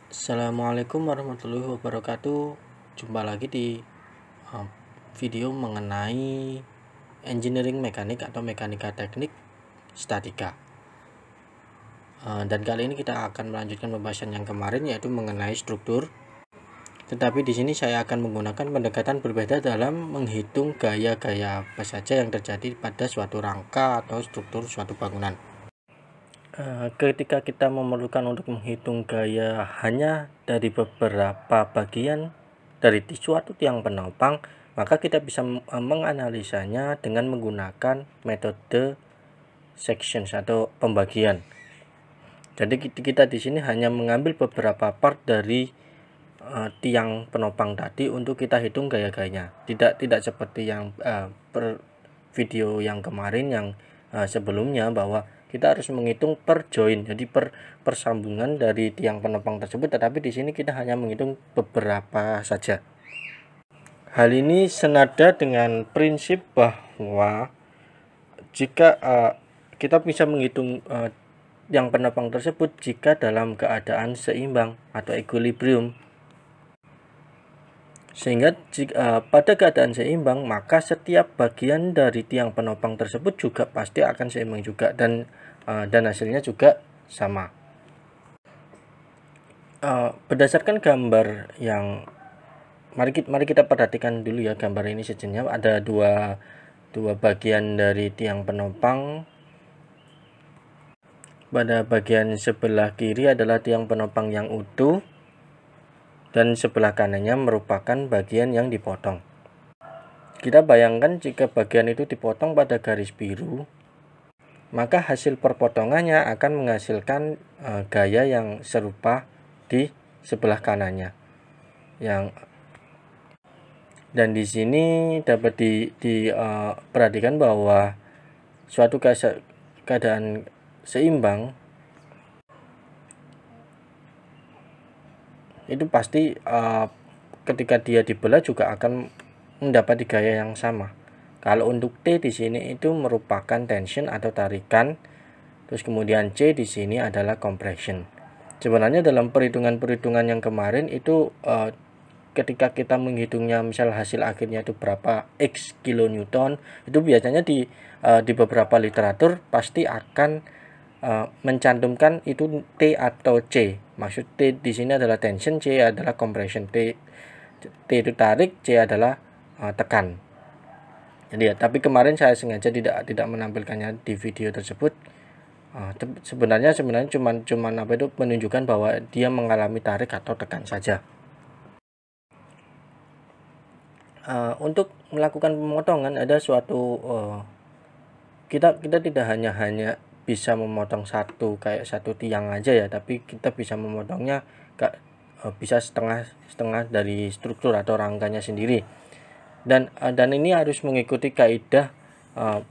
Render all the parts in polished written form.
Assalamualaikum warahmatullahi wabarakatuh. Jumpa lagi di video mengenai engineering mekanik atau mekanika teknik statika. Dan kali ini kita akan melanjutkan pembahasan yang kemarin, yaitu mengenai struktur. Tetapi di sini saya akan menggunakan pendekatan berbeda dalam menghitung gaya-gaya apa saja yang terjadi pada suatu rangka atau struktur suatu bangunan. Ketika kita memerlukan untuk menghitung gaya hanya dari beberapa bagian dari suatu tiang penopang, maka kita bisa menganalisanya dengan menggunakan metode sections atau pembagian. Jadi kita di sini hanya mengambil beberapa part dari tiang penopang tadi untuk kita hitung gaya-gayanya. Tidak seperti yang per video yang kemarin yang sebelumnya, bahwa kita harus menghitung per join, jadi per persambungan dari tiang penopang tersebut, tetapi di sini kita hanya menghitung beberapa saja. Hal ini senada dengan prinsip bahwa jika kita bisa menghitung tiang penopang tersebut jika dalam keadaan seimbang atau equilibrium, sehingga pada keadaan seimbang maka setiap bagian dari tiang penopang tersebut juga pasti akan seimbang juga, dan hasilnya juga sama. Berdasarkan gambar yang mari kita perhatikan dulu ya gambar ini sejenak. Ada dua bagian dari tiang penopang. Pada bagian sebelah kiri adalah tiang penopang yang utuh, dan sebelah kanannya merupakan bagian yang dipotong. Kita bayangkan jika bagian itu dipotong pada garis biru, maka hasil perpotongannya akan menghasilkan gaya yang serupa di sebelah kanannya. Dan di sini dapat diperhatikan bahwa suatu keadaan seimbang itu pasti ketika dia dibelah juga akan mendapat gaya yang sama. Kalau untuk T di sini itu merupakan tension atau tarikan, terus kemudian C di sini adalah compression. Sebenarnya dalam perhitungan yang kemarin itu ketika kita menghitungnya, misal hasil akhirnya itu berapa X kilonewton, itu biasanya di beberapa literatur pasti akan mencantumkan itu T atau C. Maksud T di sini adalah tension, C adalah compression. T itu tarik, C adalah tekan. Jadi ya, tapi kemarin saya sengaja tidak menampilkannya di video tersebut. Sebenarnya cuman apa itu, menunjukkan bahwa dia mengalami tarik atau tekan saja. Untuk melakukan pemotongan ada suatu kita tidak hanya bisa memotong kayak satu tiang aja ya, tapi kita bisa memotongnya bisa setengah dari struktur atau rangkanya sendiri. Dan ini harus mengikuti kaidah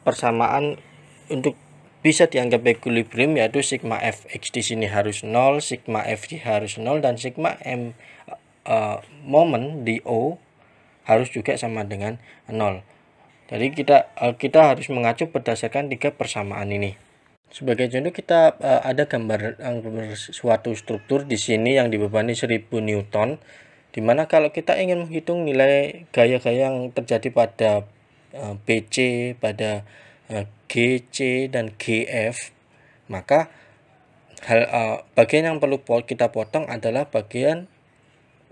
persamaan untuk bisa dianggap equilibrium, yaitu sigma fx di sini harus 0, sigma fy harus 0, dan sigma m moment di O harus juga sama dengan 0. Jadi kita harus mengacu berdasarkan tiga persamaan ini. Sebagai contoh, kita ada gambar suatu struktur di sini yang dibebani 1000 Newton, dimana kalau kita ingin menghitung nilai gaya-gaya yang terjadi pada BC, pada GC dan GF, maka bagian yang perlu kita potong adalah bagian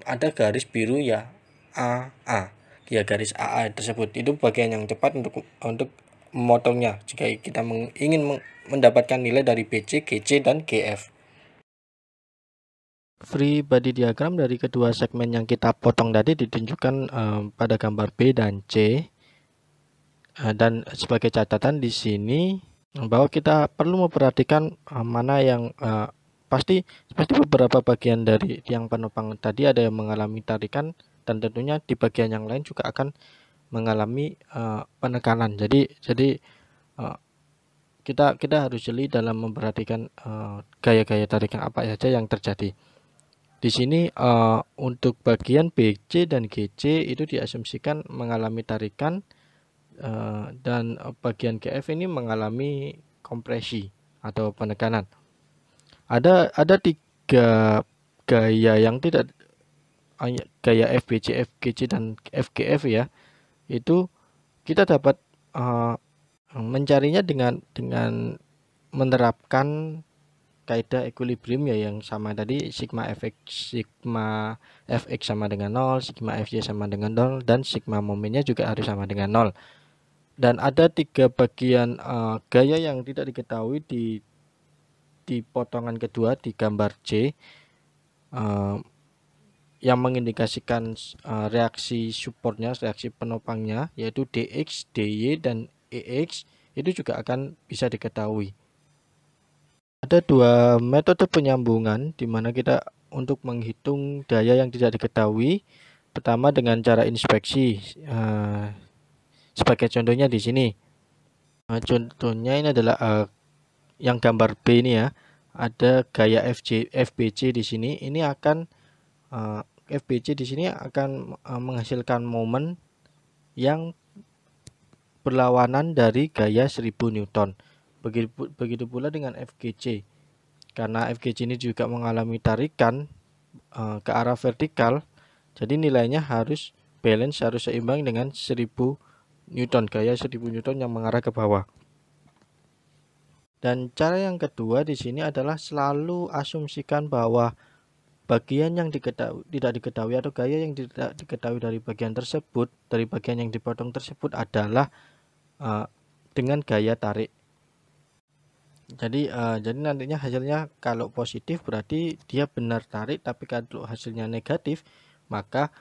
ada garis biru ya, AA. Ya, garis AA tersebut itu bagian yang tepat untuk memotongnya jika kita ingin mendapatkan nilai dari BC, GC, dan GF. Free body diagram dari kedua segmen yang kita potong tadi ditunjukkan pada gambar B dan C. Dan sebagai catatan di sini bahwa kita perlu memperhatikan mana yang pasti beberapa bagian dari tiang penopang tadi ada yang mengalami tarikan, dan tentunya di bagian yang lain juga akan mengalami penekanan. Jadi kita harus jeli dalam memperhatikan gaya-gaya tarikan apa saja yang terjadi. Di sini untuk bagian BC dan GC itu diasumsikan mengalami tarikan, dan bagian GF ini mengalami kompresi atau penekanan. Ada tiga gaya yang tidak gaya FBC, FGC dan FGF ya, itu kita dapat mencarinya dengan menerapkan kaidah equilibrium ya, yang sama tadi, sigma fx sama dengan 0, sigma fy sama dengan 0, dan sigma momennya juga harus sama dengan 0. Dan ada 3 bagian gaya yang tidak diketahui di potongan kedua di gambar C, yang mengindikasikan reaksi supportnya, reaksi penopangnya, yaitu dx, dy, dan ex, itu juga akan bisa diketahui. Ada 2 metode penyambungan di mana kita untuk menghitung daya yang tidak diketahui. Pertama dengan cara inspeksi. Sebagai contohnya di sini. Contohnya ini adalah yang gambar B ini ya. Ada gaya FBC di sini. Ini akan FBC di sini akan menghasilkan momen yang berlawanan dari gaya 1000 Newton. Begitu pula dengan FGC, karena FGC ini juga mengalami tarikan ke arah vertikal, jadi nilainya harus balance, harus seimbang dengan 1000 Newton, gaya 1000 Newton yang mengarah ke bawah. Dan cara yang kedua di sini adalah selalu asumsikan bahwa bagian yang tidak diketahui atau gaya yang tidak diketahui dari bagian tersebut, dari bagian yang dipotong tersebut adalah dengan gaya tarik. Jadi nantinya hasilnya kalau positif berarti dia benar tarik, tapi kalau hasilnya negatif maka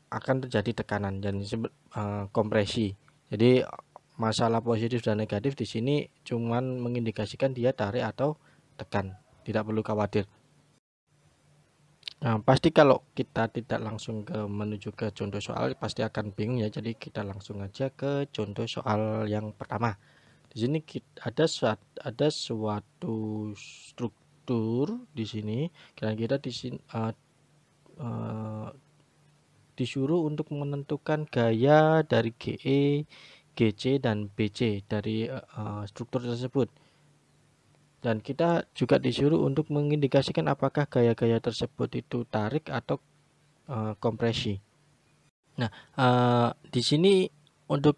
akan terjadi tekanan dan kompresi. Jadi masalah positif dan negatif di sini cuman mengindikasikan dia tarik atau tekan, tidak perlu khawatir. Nah, pasti kalau kita tidak langsung menuju ke contoh soal pasti akan bingung ya. Jadi kita langsung aja ke contoh soal yang pertama. Di sini ada suatu struktur di sini. Kira-kira di sini disuruh untuk menentukan gaya dari GE, GC dan BC dari struktur tersebut. Dan kita juga disuruh untuk mengindikasikan apakah gaya-gaya tersebut itu tarik atau kompresi. Nah, di sini untuk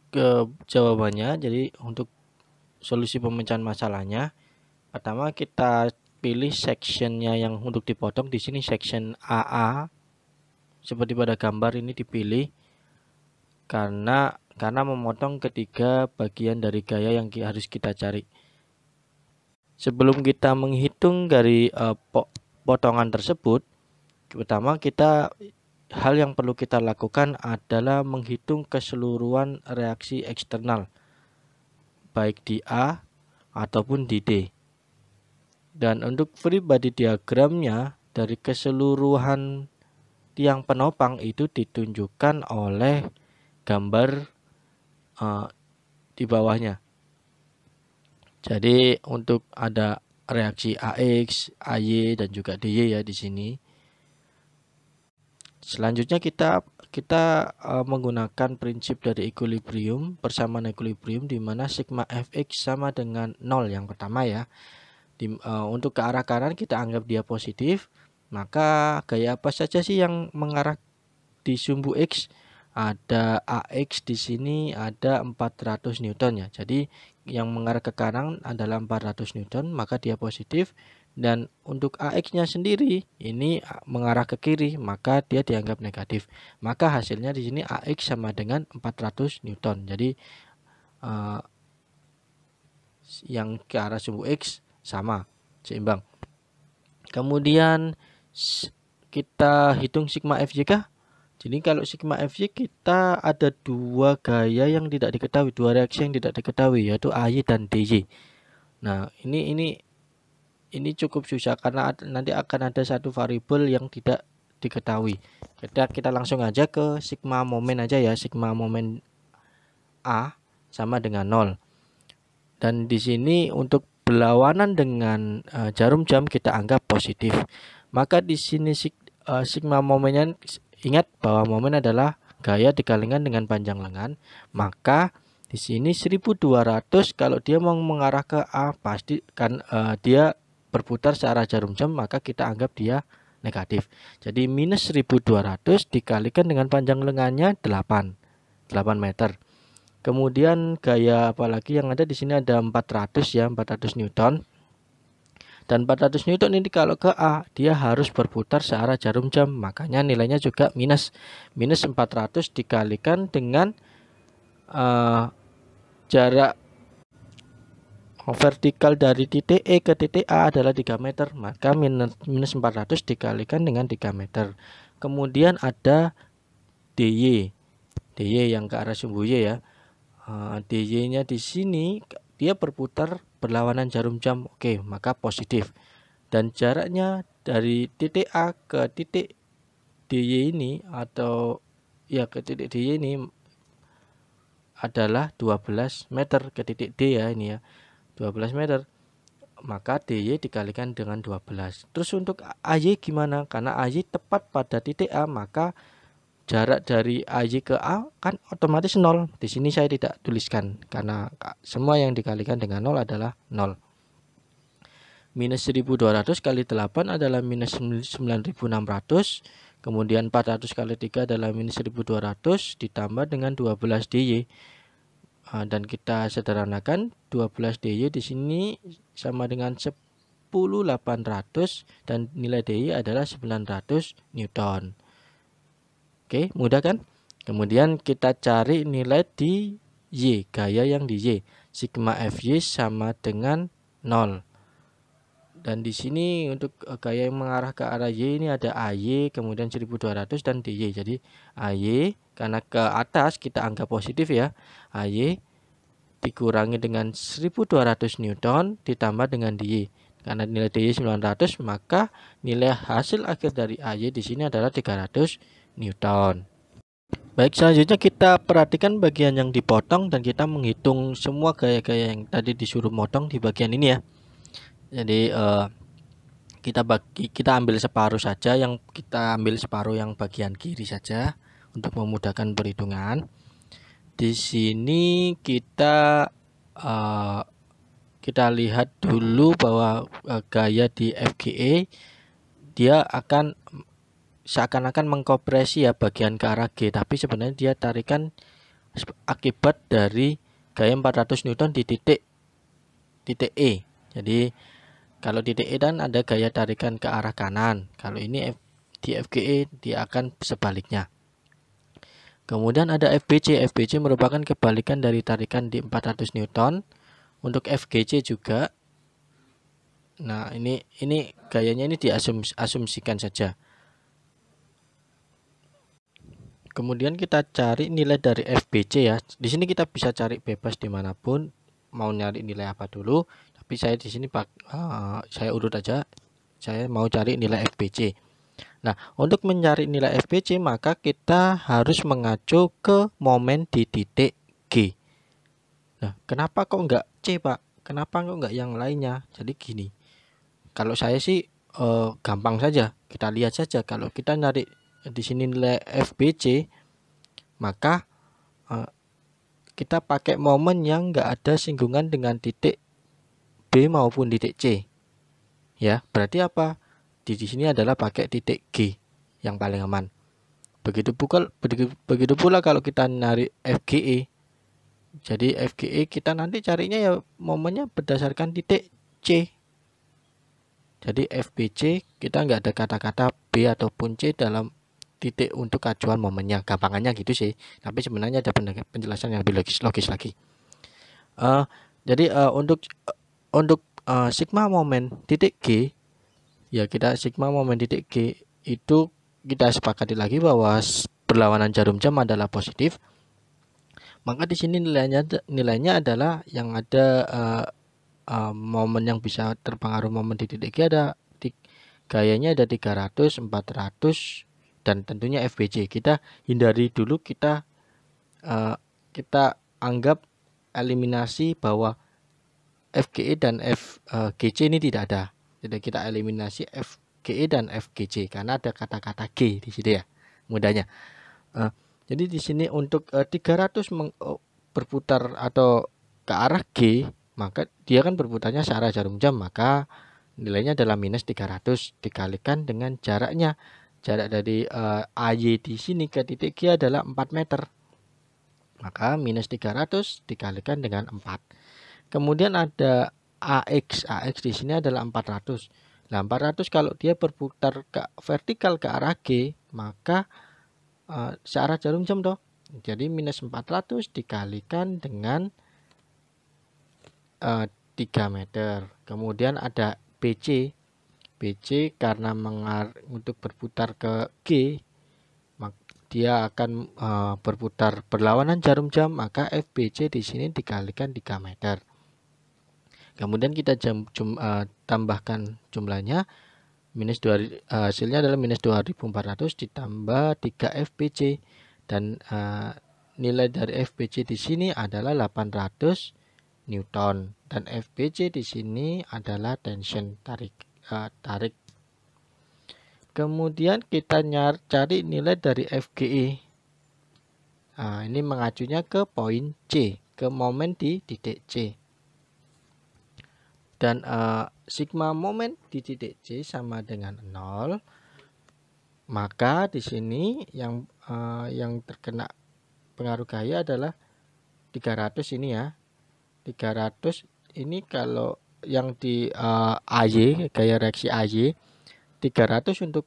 jawabannya, jadi untuk solusi pemecahan masalahnya, pertama kita pilih sectionnya yang untuk dipotong. Di sini section AA seperti pada gambar ini dipilih karena memotong ketiga bagian dari gaya yang harus kita cari. Sebelum kita menghitung dari potongan tersebut, pertama hal yang perlu kita lakukan adalah menghitung keseluruhan reaksi eksternal, baik di A ataupun di D. Dan untuk free body diagramnya dari keseluruhan tiang penopang itu ditunjukkan oleh gambar di bawahnya. Jadi untuk ada reaksi AX, AY dan juga DY ya di sini. Selanjutnya kita menggunakan prinsip dari equilibrium, persamaan equilibrium, di mana sigma fx sama dengan 0 yang pertama ya. Untuk ke arah kanan kita anggap dia positif, maka gaya apa saja sih yang mengarah di sumbu X? Ada AX di sini ada 400 Newton ya. Jadi yang mengarah ke kanan adalah 400 Newton, maka dia positif. Dan untuk AX-nya sendiri ini mengarah ke kiri, maka dia dianggap negatif. Maka hasilnya di sini AX sama dengan 400 Newton. Jadi yang ke arah sumbu X sama, seimbang. Kemudian kita hitung sigma FJK. Jadi kalau sigma FJ kita ada 2 gaya yang tidak diketahui, 2 reaksi yang tidak diketahui, yaitu AY dan DY. Nah, ini cukup susah karena nanti akan ada satu variabel yang tidak diketahui. Kita langsung aja ke sigma momen aja ya. Sigma momen A sama dengan 0. Dan di sini untuk berlawanan dengan jarum jam kita anggap positif. Maka di sini sigma momennya, ingat bahwa momen adalah gaya dikalikan dengan panjang lengan. Maka di sini 1200 kalau dia mau mengarah ke A pasti kan dia berputar searah jarum jam, maka kita anggap dia negatif. Jadi minus 1200 dikalikan dengan panjang lengannya 8 meter. Kemudian gaya apalagi yang ada di sini ada 400 ya, 400 Newton. Dan 400 Newton ini kalau ke A, dia harus berputar searah jarum jam, makanya nilainya juga minus 400 dikalikan dengan jarak vertikal dari titik E ke titik A adalah 3 meter, maka minus 400 dikalikan dengan 3 meter. Kemudian ada DY yang ke arah sumbu Y ya. DY-nya di sini dia berputar berlawanan jarum jam, oke, maka positif. Dan jaraknya dari titik A ke titik DY ini atau ya ke titik DY ini adalah 12 meter ke titik D ya, ini ya 12 meter, maka DY dikalikan dengan 12. Terus untuk AY gimana? Karena AY tepat pada titik A, maka jarak dari AY ke A kan otomatis 0. Di sini saya tidak tuliskan karena semua yang dikalikan dengan 0 adalah 0. Minus 1200 kali 8 adalah minus 9600. Kemudian 400 kali 3 adalah minus 1200 ditambah dengan 12 DY. Dan kita sederhanakan 12 DY di sini sama dengan 10.800 dan nilai DY adalah 900 Newton. Oke, mudah kan? Kemudian kita cari nilai di Y, gaya yang di Y. Sigma Fy sama dengan 0. Dan di sini untuk gaya yang mengarah ke arah Y ini ada AY, kemudian 1200 dan DY. Jadi AY karena ke atas kita anggap positif ya. AY dikurangi dengan 1200 Newton ditambah dengan DY. Karena nilai DY 900, maka nilai hasil akhir dari AY di sini adalah 300 Newton. Baik, selanjutnya kita perhatikan bagian yang dipotong dan kita menghitung semua gaya-gaya yang tadi disuruh motong di bagian ini ya. Jadi kita ambil separuh saja, yang kita ambil separuh yang bagian kiri saja untuk memudahkan perhitungan. Di sini kita lihat dulu bahwa gaya di FGE dia akan seakan-akan mengkompresi ya bagian ke arah G, tapi sebenarnya dia tarikan akibat dari gaya 400 Newton di titik E. Jadi kalau titik E dan ada gaya tarikan ke arah kanan, kalau ini di FGE dia akan sebaliknya. Kemudian ada FBC. FBC merupakan kebalikan dari tarikan di 400 Newton. Untuk FGC juga. Nah, ini gayanya ini diasumsikan saja. Kemudian kita cari nilai dari FBC ya. Di sini kita bisa cari bebas dimanapun. Mau nyari nilai apa dulu? Tapi saya di sini saya urut aja. Saya mau cari nilai FBC. Nah, untuk mencari nilai FBC maka kita harus mengacu ke momen di titik G. Nah, kenapa kok enggak C, Pak? Kenapa kok enggak yang lainnya? Jadi gini. Kalau saya sih gampang saja. Kita lihat saja kalau kita nyari di sini nilai FBC, maka kita pakai momen yang enggak ada singgungan dengan titik B maupun titik C. Ya, berarti apa? Di sini adalah pakai titik G yang paling aman. Begitu pula kalau kita nyari FGE. Jadi FGE kita nanti carinya ya momennya berdasarkan titik C. Jadi FBC kita nggak ada kata-kata B ataupun C dalam titik untuk acuan momennya. Gampangannya gitu sih. Tapi sebenarnya ada penjelasan yang lebih logis lagi. Jadi untuk sigma momen titik G, ya kita sigma momen titik G itu kita sepakati lagi bahwa berlawanan jarum jam adalah positif. Maka di sini nilainya adalah yang ada momen yang bisa terpengaruh momen di titik G ada gayanya ada 300, 400 dan tentunya FBC. Kita hindari dulu, kita anggap eliminasi bahwa FGE dan FGC ini tidak ada. Jadi kita eliminasi FGE dan FGC karena ada kata-kata G di sini ya. Mudahnya. Jadi di sini untuk 300 berputar atau ke arah G, maka dia kan berputarnya searah jarum jam, maka Nilainya adalah minus 300 dikalikan dengan jaraknya. Jarak dari AY di sini ke titik G adalah 4 meter. Maka minus 300 dikalikan dengan 4. Kemudian ada AX. AX di sini adalah 400. Nah, 400 kalau dia berputar ke vertikal ke arah G, maka searah jarum jam toh. Jadi minus 400 dikalikan dengan 3 meter. Kemudian ada BC. BC karena untuk berputar ke G, dia akan berputar berlawanan jarum jam, maka FBC di sini dikalikan 3 meter. Kemudian kita tambahkan jumlahnya, hasilnya adalah minus 2400 ditambah 3 FBC, dan nilai dari FBC di sini adalah 800 Newton, dan FBC di sini adalah tension, tarik. Kemudian kita cari nilai dari FGE. Nah, ini mengacunya ke poin C, ke momen di titik C. Dan sigma momen di titik C sama dengan 0. Maka di sini yang terkena pengaruh gaya adalah 300 ini ya. 300 ini kalau yang di AY, gaya reaksi AY, 300 untuk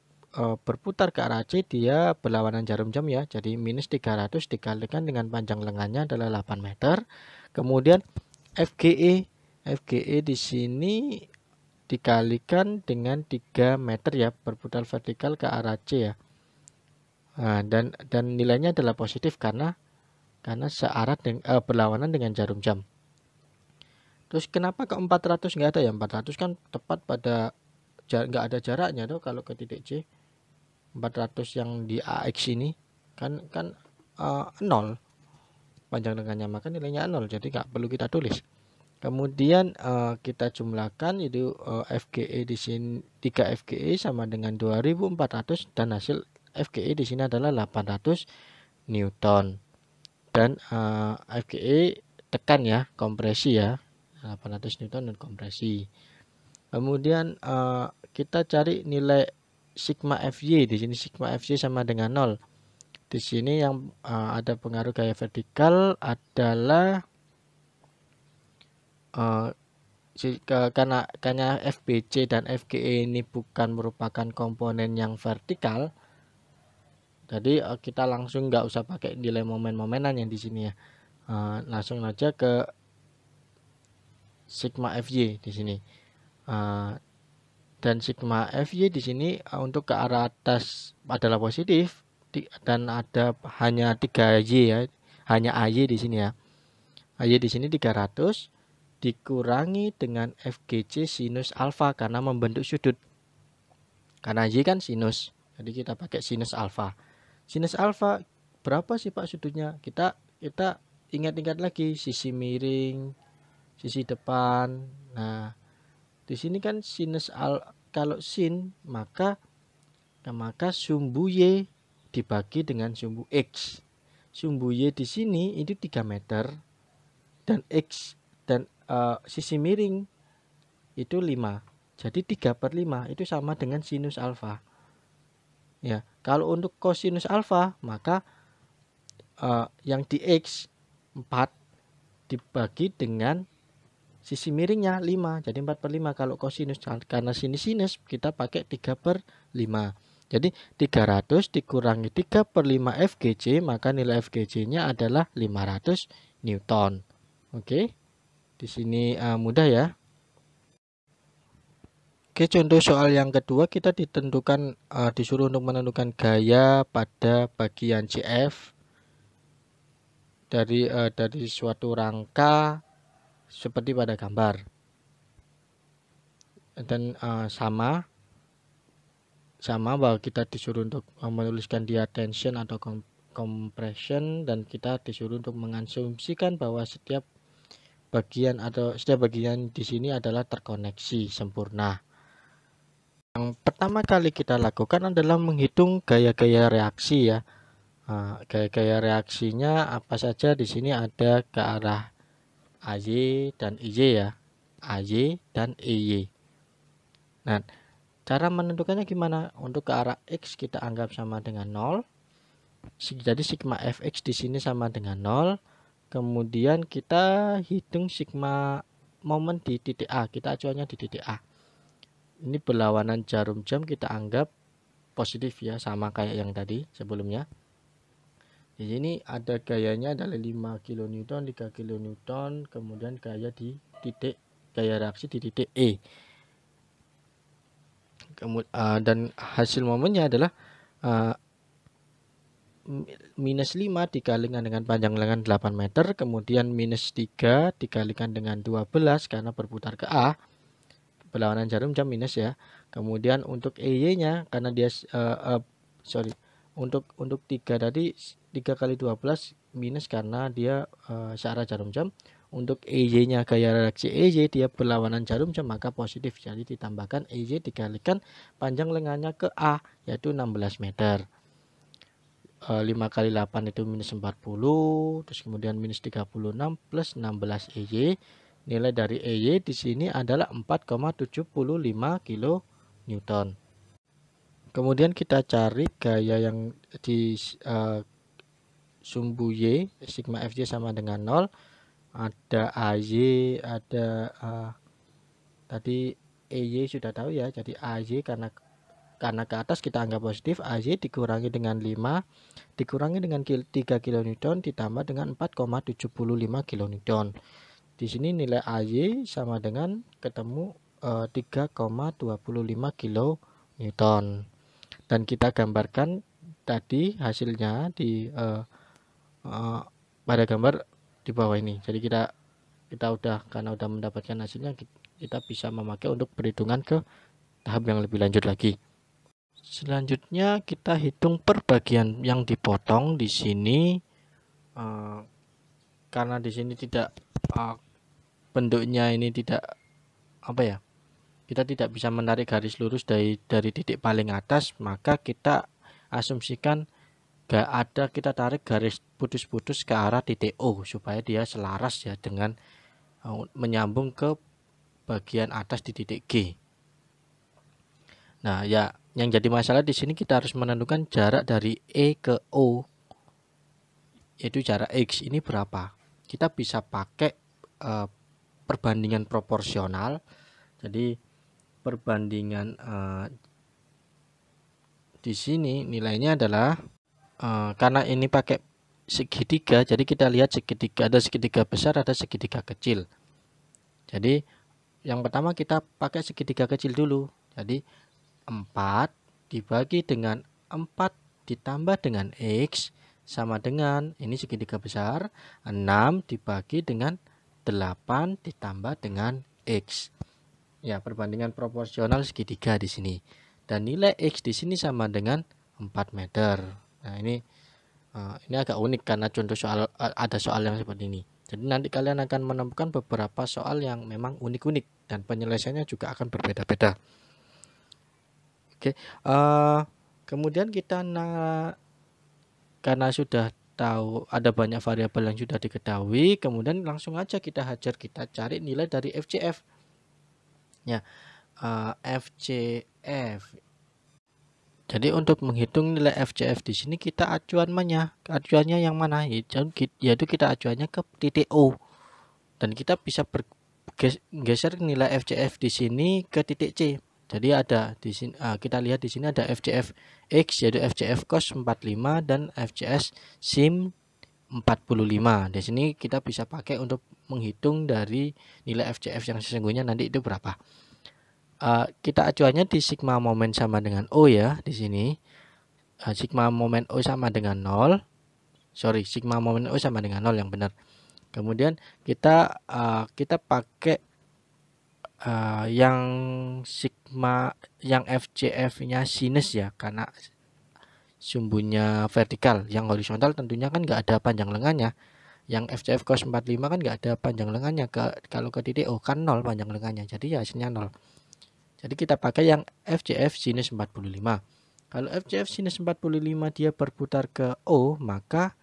berputar ke arah C dia berlawanan jarum jam ya. Jadi minus 300 dikalikan dengan panjang lengannya adalah 8 meter. Kemudian FGE di sini dikalikan dengan 3 meter ya, berputar vertikal ke arah C ya. Nah, dan nilainya adalah positif karena searah berlawanan dengan jarum jam. Terus kenapa ke 400 nggak ada ya? 400 kan tepat pada nggak ada jaraknya tuh kalau ke titik C. 400 yang di AX ini kan 0 panjang lengannya, maka nilainya 0, jadi nggak perlu kita tulis. Kemudian kita jumlahkan, itu FGE di sini 3 FGE sama dengan 2400, dan hasil FGE di sini adalah 800 Newton. Dan FGE tekan ya, kompresi ya, 800 Newton dan kompresi. Kemudian kita cari nilai sigma FY. Di sini sigma FY sama dengan 0. Di sini yang ada pengaruh gaya vertikal adalah karena FBC dan FGE ini bukan merupakan komponen yang vertikal. Jadi kita langsung nggak usah pakai nilai momen-momenan yang di sini ya. Langsung aja ke sigma FY di sini. Dan sigma FY di sini untuk ke arah atas adalah positif, dan ada hanya 3Y ya, hanya AY di sini ya. AY di sini 300 dikurangi dengan FGC sinus alfa karena membentuk sudut. Karena Y kan sinus, jadi kita pakai sinus alfa. Sinus alfa berapa sih Pak sudutnya? Kita ingat-ingat lagi, sisi miring, sisi depan. Nah, di sini kan sinus kalau sin maka sumbu Y dibagi dengan sumbu X. Sumbu Y di sini itu 3 meter, dan X dan sisi miring itu 5. Jadi 3/5 itu sama dengan sinus alfa. Ya, kalau untuk kosinus alfa maka yang di X 4 dibagi dengan sisi miringnya 5, jadi 4/5. Kalau kosinus, karena sinus kita pakai 3/5. Jadi 300 dikurangi 3/5 FGC, maka nilai FGC-nya adalah 500 Newton. Oke, di sini mudah ya. Oke, contoh soal yang kedua, kita disuruh untuk menentukan gaya pada bagian CF dari suatu rangka seperti pada gambar, dan sama bahwa kita disuruh untuk menuliskan dia tension atau compression, dan kita disuruh untuk mengasumsikan bahwa setiap bagian di sini adalah terkoneksi sempurna. Yang pertama kali kita lakukan adalah menghitung gaya-gaya reaksi ya. Gaya-gaya reaksinya apa saja? Di sini ada ke arah AY dan IY ya, AY dan EY. Nah, cara menentukannya gimana? Untuk ke arah X kita anggap sama dengan 0. Jadi sigma fx di sini sama dengan 0. Kemudian kita hitung sigma momen di titik A. Kita acuannya di titik A. Ini berlawanan jarum jam kita anggap positif ya, sama kayak yang tadi sebelumnya. Di sini ada gayanya adalah 5 kN, 3 kN, kemudian gaya reaksi di titik E. Dan hasil momennya adalah minus 5 dikalikan dengan panjang lengan 8 meter, kemudian minus 3 dikalikan dengan 12 karena berputar ke A, berlawanan jarum jam minus ya. Kemudian untuk EY nya karena dia untuk 3 tadi 3 kali 12 minus karena dia searah jarum jam. Untuk EY nya gaya reaksi EY dia berlawanan jarum jam maka positif, jadi ditambahkan EY dikalikan panjang lengannya ke A yaitu 16 meter. 5 kali 8 itu minus 40, terus kemudian minus 36 plus 16 EY. Nilai dari EY di sini adalah 4,75 kN. Kemudian kita cari gaya yang di sumbu Y, sigma Fj sama dengan 0. Ada AY, ada tadi EY sudah tahu ya, jadi AY karena ke atas kita anggap positif, AY dikurangi dengan 5 dikurangi dengan 3 kN ditambah dengan 4,75 kN. Di sini nilai AY sama dengan ketemu 3,25 kN. Dan kita gambarkan tadi hasilnya di pada gambar di bawah ini. Jadi karena udah mendapatkan hasilnya, kita bisa memakai untuk perhitungan ke tahap yang lebih lanjut lagi. Selanjutnya kita hitung per bagian yang dipotong di sini. Karena di sini tidak bentuknya ini tidak kita tidak bisa menarik garis lurus dari titik paling atas, maka kita asumsikan kita tarik garis putus-putus ke arah titik O supaya dia selaras ya dengan menyambung ke bagian atas di titik G. Nah, ya yang jadi masalah di sini kita harus menentukan jarak dari E ke O, yaitu jarak X ini berapa. Kita bisa pakai perbandingan proporsional. Jadi perbandingan di sini nilainya adalah karena ini pakai segitiga, jadi kita lihat ada segitiga besar, ada segitiga kecil. Jadi yang pertama kita pakai segitiga kecil dulu. Jadi 4 dibagi dengan 4 ditambah dengan X sama dengan, ini segitiga besar, 6 dibagi dengan 8 ditambah dengan X. Ya, perbandingan proporsional segitiga di sini. Dan nilai X di sini sama dengan 4 meter. Nah, ini agak unik karena contoh ada soal yang seperti ini. Jadi nanti kalian akan menemukan beberapa soal yang memang unik-unik dan penyelesaiannya juga akan berbeda-beda. Oke, kemudian kita karena sudah tahu ada banyak variabel yang sudah diketahui, kemudian langsung aja kita cari nilai dari FCF. Ya, FCF. Jadi untuk menghitung nilai FCF di sini kita acuannya yang mana? Yaitu kita acuannya ke titik O. Dan kita bisa geser nilai FCF di sini ke titik C. Jadi ada di sini kita lihat di sini ada FCF X yaitu FCF cos 45 dan FCS sin 45. Di sini kita bisa pakai untuk menghitung dari nilai FCF yang sesungguhnya nanti itu berapa. Kita acuannya di sigma momen sama dengan O ya di sini. Sigma momen O sama dengan 0. Sigma momen O sama dengan 0 yang benar. Kemudian kita pakai yang sigma yang FCF-nya sinus ya, karena sumbunya vertikal. Yang horizontal tentunya kan nggak ada panjang lengannya. Yang FCF cos 45 kan nggak ada panjang lengannya. Kalau ke titik O kan 0 panjang lengannya. Jadi ya hasilnya 0. Jadi kita pakai yang FCF sinus 45. Kalau FCF sinus 45 dia berputar ke O, maka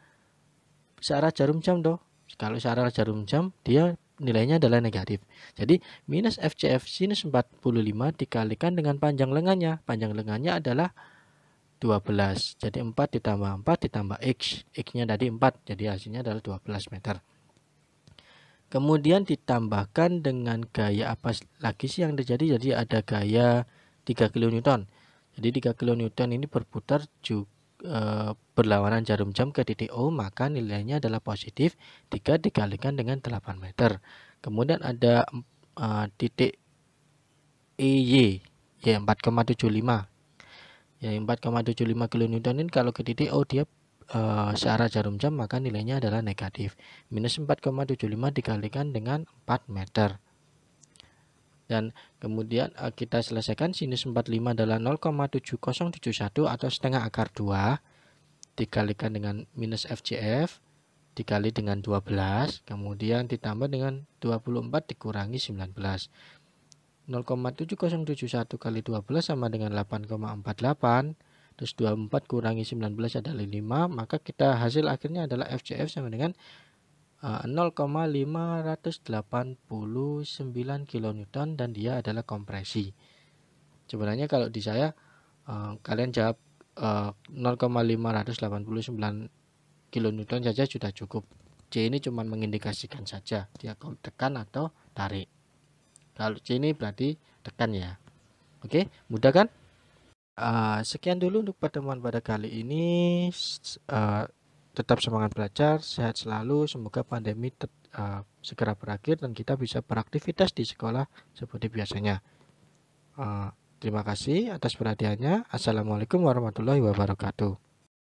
searah jarum jam toh. Kalau searah jarum jam dia nilainya adalah negatif. Jadi minus FCF sinus 45 dikalikan dengan panjang lengannya. Panjang lengannya adalah 12. Jadi 4 ditambah 4 ditambah X. X-nya tadi 4. Jadi hasilnya adalah 12 meter. Kemudian ditambahkan dengan gaya apa lagi sih yang terjadi? Jadi ada gaya 3 kN. Jadi 3 kN ini berputar juga berlawanan jarum jam ke titik O, maka nilainya adalah positif 3 dikalikan dengan 8 meter. Kemudian ada titik EY, ya 4,75. Ya 4,75 kN ini kalau ke titik O dia searah jarum jam, maka nilainya adalah negatif. Minus 4,75 dikalikan dengan 4 meter. Dan kemudian kita selesaikan sinus 45 adalah 0,7071 atau setengah akar 2 dikalikan dengan minus FCF dikali dengan 12, kemudian ditambah dengan 24 dikurangi 19. 0,7071 kali 12 sama dengan 8,48, terus 24 kurangi 19 adalah 5, maka kita hasil akhirnya adalah FCF sama dengan 0,589 kN dan dia adalah kompresi. Sebenarnya kalau di saya kalian jawab 0,589 kN saja sudah cukup. C ini cuma mengindikasikan saja dia kalau tekan atau tarik. Kalau C ini berarti tekan ya. Oke, mudah kan? Sekian dulu untuk pertemuan pada kali ini. Tetap semangat belajar, sehat selalu, semoga pandemi segera berakhir dan kita bisa beraktivitas di sekolah seperti biasanya. Terima kasih atas perhatiannya. Assalamualaikum warahmatullahi wabarakatuh.